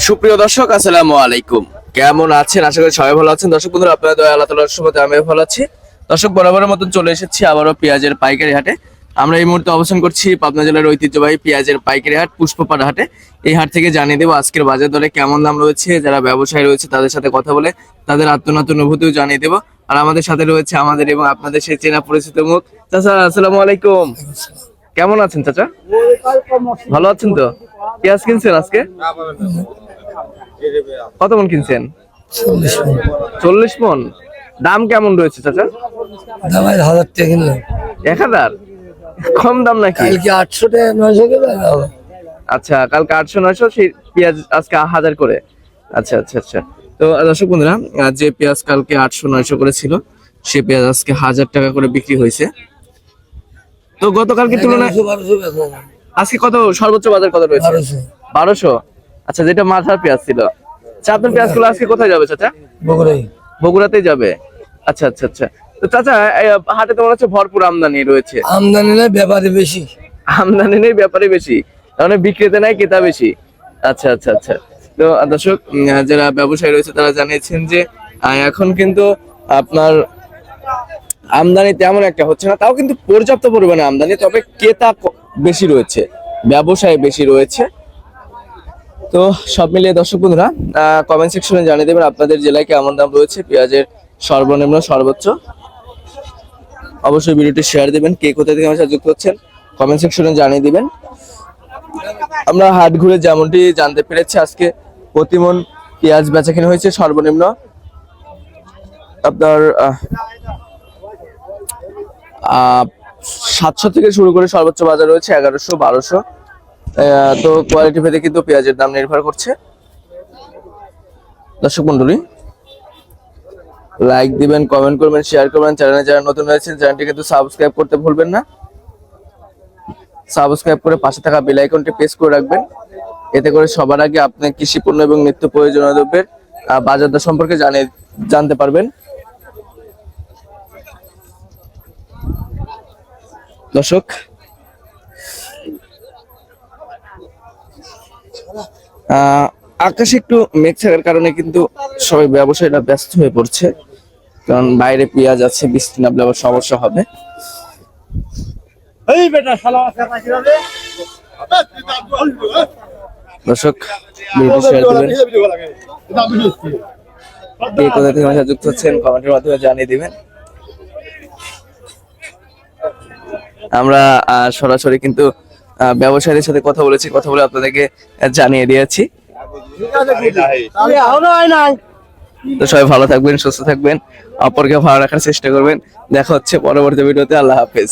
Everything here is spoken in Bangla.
সুপ্রিয় দর্শক, আসসালামু আলাইকুম। কেমন আছেন? আশা করি সবাই ভালো আছেন। দর্শক বন্ধুরা, আপনাদের দয়া আল্লাহ তাআলার রহমতে আমিও ভালো আছি। দর্শক, বরাবরের মতন চলে এসেছি আবারও পেঁয়াজের পাইকারি হাটে। আমরা এই মুহূর্তে অবস্থান করছি পাবনা জেলার ঐতিহ্যবাহী পেঁয়াজের পাইকারি হাট পুষ্পপাড়া হাটে। এই হাট থেকে জানিয়ে দেবো আজকের বাজার দরে কেমন দাম রয়েছে, যারা ব্যবসায়ী রয়েছে তাদের সাথে কথা বলে তাদের আত্মনাত অনুভূতিও জানিয়ে দেবো। আর আমাদের সাথে রয়েছে আমাদের এবং আপনাদের সেই চেনা পরিচিত মুখ। চাচা, আসসালামু আলাইকুম। কেমন আছেন চাচা? ভালো আছেন তো? পেঁয়াজ কিনছেন আজকে? কত মন কিনছেন? 40 মন। দাম কেমন রয়েছে চাচা? দাম 1000 টাকা কিনলাম। 1000? কম দাম নাকি? কালকে 800 টাকা 900 টাকা। আচ্ছা, কালকে 800-900, সেই পেঁয়াজ আজকে 1000 করে। আচ্ছা আচ্ছা আচ্ছা। তো দর্শক বন্ধুরা, যে পেঁয়াজ কালকে 800-900 করে ছিল, সে পেঁয়াজ আজকে 1000 টাকা করে বিক্রি হয়েছে। তো গতকালকে তুলনায় 1200 আজকে কত সর্বোচ্চ বাজার কত রয়েছে? 1200। আচ্ছা, যেটা মাথার পেঁয়াজ ছিল। আচ্ছা, আপনার পেঁয়াজগুলো আজকে কোথায় যাবে চাচা? বগুড়াই। বগুড়াতেই যাবে। আচ্ছা আচ্ছা আচ্ছা। তো চাচা, হাটে তো মনে হচ্ছে ভরপুর আমদানি রয়েছে। আমদানি না ব্যাপারে বেশি। আমদানি নেই, ব্যাপারে বেশি, মানে বিক্রেতা নাই, ক্রেতা বেশি। আচ্ছা আচ্ছা আচ্ছা। তো দর্শক, যারা ব্যবসায়ী রয়েছে তারা জানিয়েছেন যে এখন কিন্তু আপনার আমদানি তেমন একটা হচ্ছে না, তাও কিন্তু পর্যাপ্ত পরিমাণে আমদানি, তবে ক্রেতা বেশি রয়েছে, ব্যবসায় বেশি রয়েছে। তো সব মিলিয়ে দর্শক বন্ধুরা, কমেন্ট সেকশনে জানিয়ে দেবেন আপনাদের জেলায় কেমন দাম রয়েছে পেঁয়াজের সর্বনিম্ন সর্বোচ্চ। অবশ্যই ভিডিওটি শেয়ার দিবেন। কে কোথা থেকে আমার সাথে যুক্ত হচ্ছেন কমেন্ট সেকশনে জানিয়ে দিবেন। আমরা হাট ঘুরে যেমনটি জানতে পেরেছি, আজকে প্রতিমন পেঁয়াজ বেচাকেনা হয়েছে সর্বনিম্ন আপনার 700 থেকে শুরু করে সর্বোচ্চ বাজার রয়েছে 1100-1200। তো কোয়ালিটি ভেদে কিন্তু পেঁয়াজের দাম নির্ভর করছে। দর্শক মন্ডলী, লাইক দিবেন, কমেন্ট করবেন, শেয়ার করবেন। চ্যানেলে যারা নতুন রয়েছেন চ্যানেলটি কিন্তু সাবস্ক্রাইব করতে ভুলবেন না। সাবস্ক্রাইব করে পাশে থাকা বেল আইকনটি প্রেস করে রাখবেন। এতে করে সবার আগে আপনি কৃষি পণ্য এবং নিত্য প্রয়োজনীয় দ্রব্যের বাজার দর সম্পর্কে জানতে পারবেন। দর্শক, আকাশে একটু মেঘ থাকার কারণে কিন্তু সবাই ব্যবসায়ীরা ব্যস্ত হয়ে পড়ছে, কারণ বাইরে পেঁয়াজ আছে, বৃষ্টি নামলে আবার সমস্যা হবে। দর্শক, ভিডিওটি শেয়ার দিবেন। কে কোথা থেকে আমার সাথে যুক্ত হচ্ছেন কমেন্টের মাধ্যমে জানিয়ে দিবেন। আমরা সরাসরি কিন্তু ব্যবসায়ীদের সাথে কথা বলে আপনাদেরকে জানিয়ে দিয়েছি। তো সবাই ভালো থাকবেন, সুস্থ থাকবেন, অপরকে ভালো রাখার চেষ্টা করবেন। দেখা হচ্ছে পরবর্তী ভিডিওতে। আল্লাহ হাফেজ।